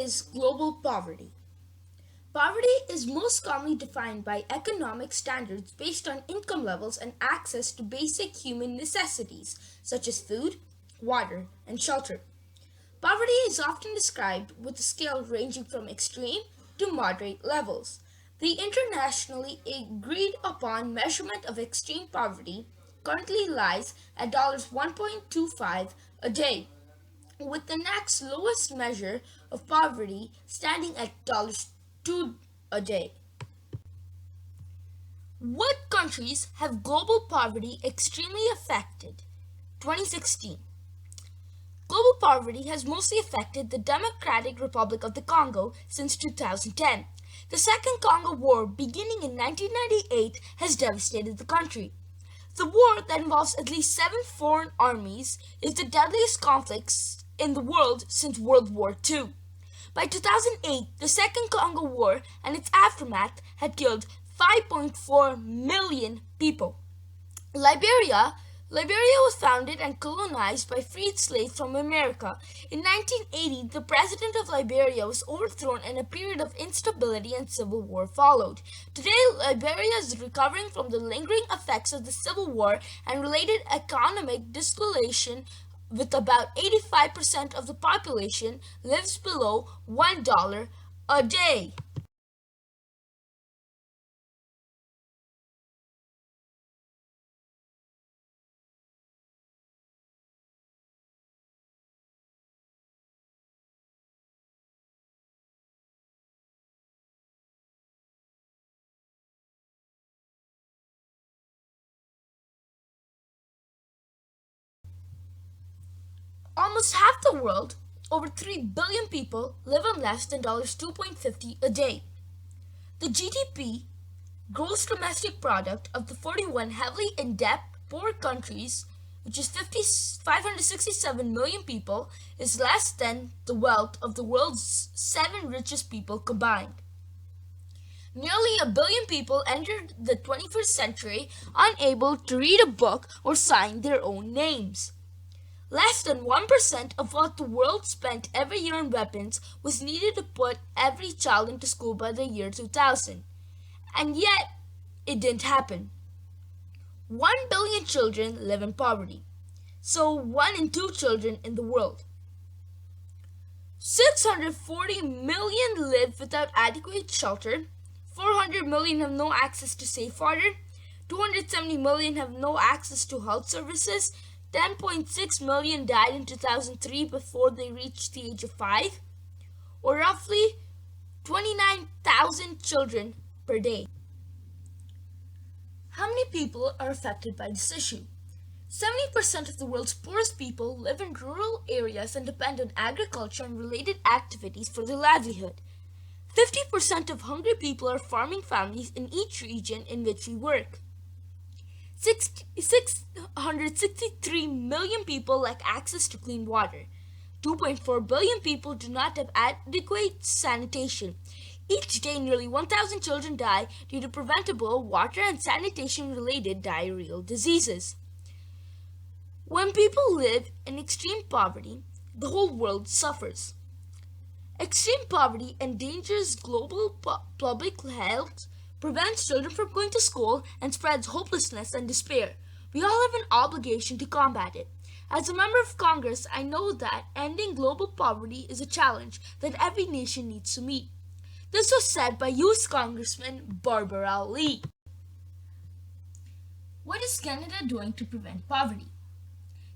is global poverty? Poverty is most commonly defined by economic standards based on income levels and access to basic human necessities such as food, water, and shelter. Poverty is often described with a scale ranging from extreme to moderate levels. The internationally agreed upon measurement of extreme poverty currently lies at $1.25 a day, with the next lowest measure of poverty standing at $2 a day. What countries have global poverty extremely affected? 2016. Global poverty has mostly affected the Democratic Republic of the Congo since 2010. The Second Congo War, beginning in 1998, has devastated the country. The war, that involves at least 7 foreign armies, is the deadliest conflict in the world since World War II. By 2008, the Second Congo War and its aftermath had killed 5.4 million people. Liberia was founded and colonized by freed slaves from America. In 1980, the president of Liberia was overthrown and a period of instability and civil war followed. Today, Liberia is recovering from the lingering effects of the civil war and related economic dislocation, with about 85% of the population lives below $1 a day. Almost half the world, over 3 billion people, live on less than $2.50 a day. The GDP, gross domestic product, of the 41 heavily in-debt poor countries, which is 567 million people, is less than the wealth of the world's 7 richest people combined. Nearly a billion people entered the 21st century unable to read a book or sign their own names. Less than 1% of what the world spent every year on weapons was needed to put every child into school by the year 2000. And yet, it didn't happen. 1 billion children live in poverty. So 1 in 2 children in the world. 640 million live without adequate shelter. 400 million have no access to safe water. 270 million have no access to health services. 10.6 million died in 2003 before they reached the age of 5, or roughly 29,000 children per day. How many people are affected by this issue? 70% of the world's poorest people live in rural areas and depend on agriculture and related activities for their livelihood. 50% of hungry people are farming families in each region in which we work. 663 million people lack access to clean water. 2.4 billion people do not have adequate sanitation. Each day, nearly 1,000 children die due to preventable water and sanitation-related diarrheal diseases. When people live in extreme poverty, the whole world suffers. Extreme poverty endangers global public health, prevents children from going to school, and spreads hopelessness and despair. We all have an obligation to combat it. As a member of Congress, I know that ending global poverty is a challenge that every nation needs to meet. This was said by U.S. Congressman Barbara Lee. What is Canada doing to prevent poverty?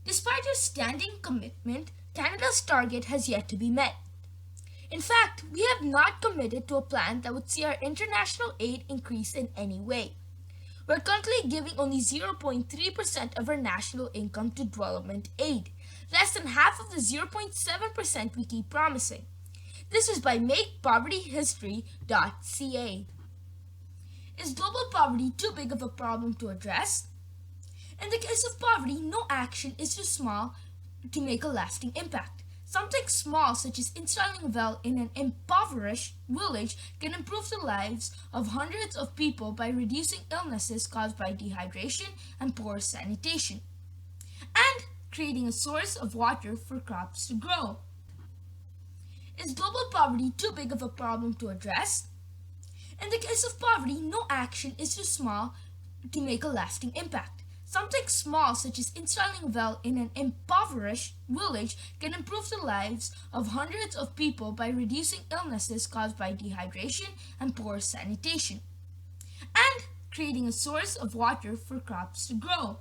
Despite our standing commitment, Canada's target has yet to be met. In fact, we have not committed to a plan that would see our international aid increase in any way. We're currently giving only 0.3% of our national income to development aid, less than half of the 0.7% we keep promising. This is by MakePovertyHistory.ca. Is global poverty too big of a problem to address? In the case of poverty, no action is too small to make a lasting impact. Something small, such as installing a well in an impoverished village, can improve the lives of hundreds of people by reducing illnesses caused by dehydration and poor sanitation, and creating a source of water for crops to grow. Is global poverty too big of a problem to address? In the case of poverty, no action is too small to make a lasting impact. Something small, such as installing a well in an impoverished village, can improve the lives of hundreds of people by reducing illnesses caused by dehydration and poor sanitation, and creating a source of water for crops to grow.